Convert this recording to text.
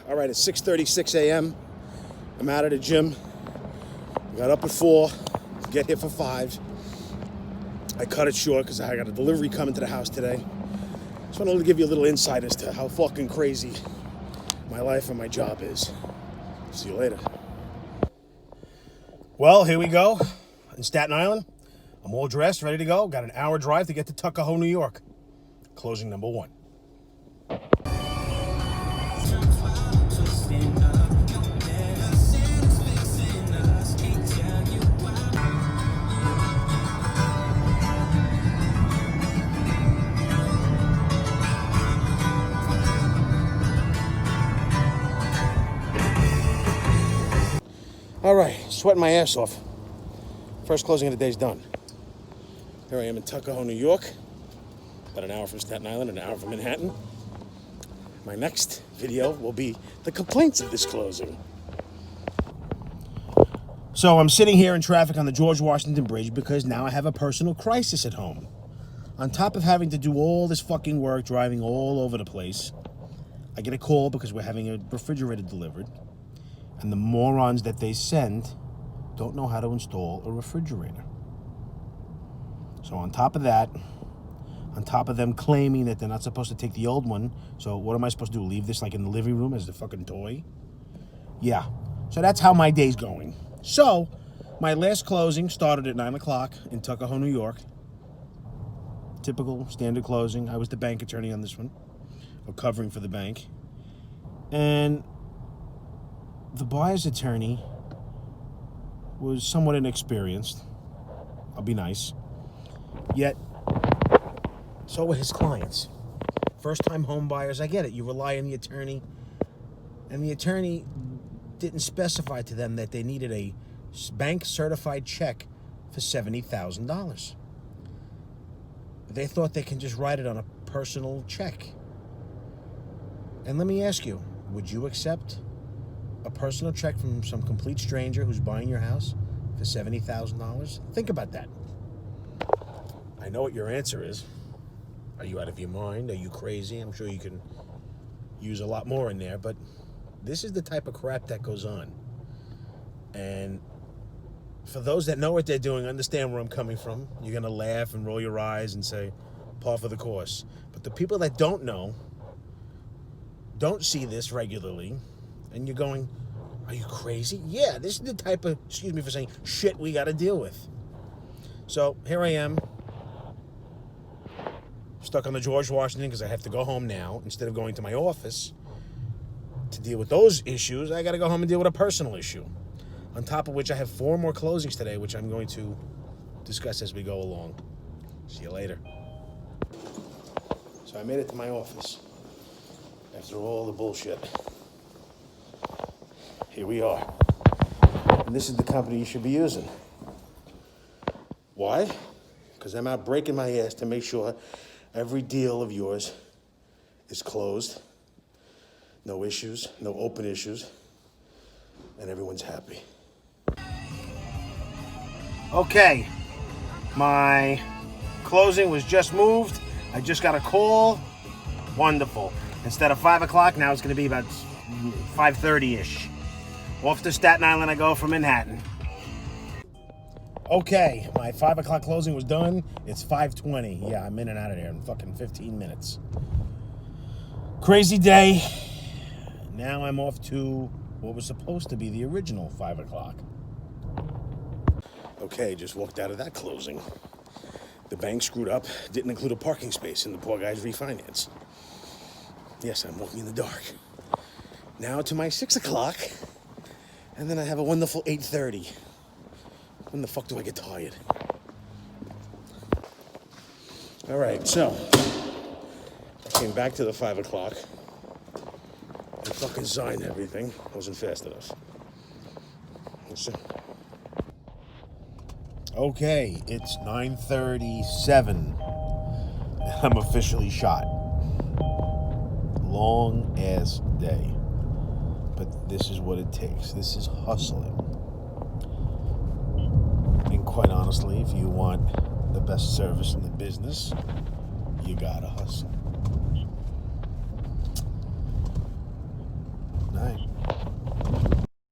All right, it's 6:36 a.m. I'm out of the gym. Got up at 4, get here for 5. I cut it short because I got a delivery coming to the house today. Just wanted to give you a little insight as to how fucking crazy my life and my job is. See you later. Well, here we go. In Staten Island. I'm all dressed, ready to go. Got an hour drive to get to Tuckahoe, New York. Closing number 1. All right, sweating my ass off. First closing of the day's done. Here I am in Tuckahoe, New York. About an hour from Staten Island, an hour from Manhattan. My next video will be the complaints of this closing. So I'm sitting here in traffic on the George Washington Bridge because now I have a personal crisis at home. On top of having to do all this fucking work, driving all over the place, I get a call because we're having a refrigerator delivered. And the morons that they send don't know how to install a refrigerator. So on top of that, on top of them claiming that they're not supposed to take the old one, so what am I supposed to do, leave this like in the living room as a fucking toy? Yeah, so that's how my day's going. So, my last closing started at 9 o'clock in Tuckahoe, New York. Typical, standard closing. I was the bank attorney on this one, or covering for the bank. And the buyer's attorney was somewhat inexperienced. I'll be nice. Yet, so were his clients. First-time home buyers, I get it. You rely on the attorney. And the attorney didn't specify to them that they needed a bank-certified check for $70,000. They thought they can just write it on a personal check. And let me ask you, would you accept a personal check from some complete stranger who's buying your house for $70,000? Think about that. I know what your answer is. Are you out of your mind? Are you crazy? I'm sure you can use a lot more in there, but this is the type of crap that goes on. And for those that know what they're doing, understand where I'm coming from. You're going to laugh and roll your eyes and say, par for the course. But the people that don't know, don't see this regularly, and you're going, are you crazy? Yeah, this is the type of, excuse me for saying, shit we got to deal with. So here I am, stuck on the George Washington because I have to go home now. Instead of going to my office to deal with those issues, I got to go home and deal with a personal issue. On top of which I have 4 more closings today, which I'm going to discuss as we go along. See you later. So I made it to my office after all the bullshit. Here we are. And this is the company you should be using. Why? Because I'm out breaking my ass to make sure every deal of yours is closed. No issues, no open issues, and everyone's happy. Okay, my closing was just moved. I just got a call. Wonderful. Instead of 5 o'clock, now it's going to be about 5:30-ish. Off to Staten Island I go from Manhattan. Okay, my 5 o'clock closing was done. It's 5:20. Yeah, I'm in and out of there in fucking 15 minutes. Crazy day. Now I'm off to what was supposed to be the original 5 o'clock. Okay, just walked out of that closing. The bank screwed up, didn't include a parking space in the poor guy's refinance. Yes, I'm walking in the dark. Now to my 6 o'clock, and then I have a wonderful 8:30. When the fuck do I get tired? All right, so I came back to the 5 o'clock. I fucking signed everything. Wasn't fast enough. Let's see. Okay, it's 9:37. I'm officially shot. Long ass day. But this is what it takes. This is hustling. And quite honestly, if you want the best service in the business, you gotta hustle.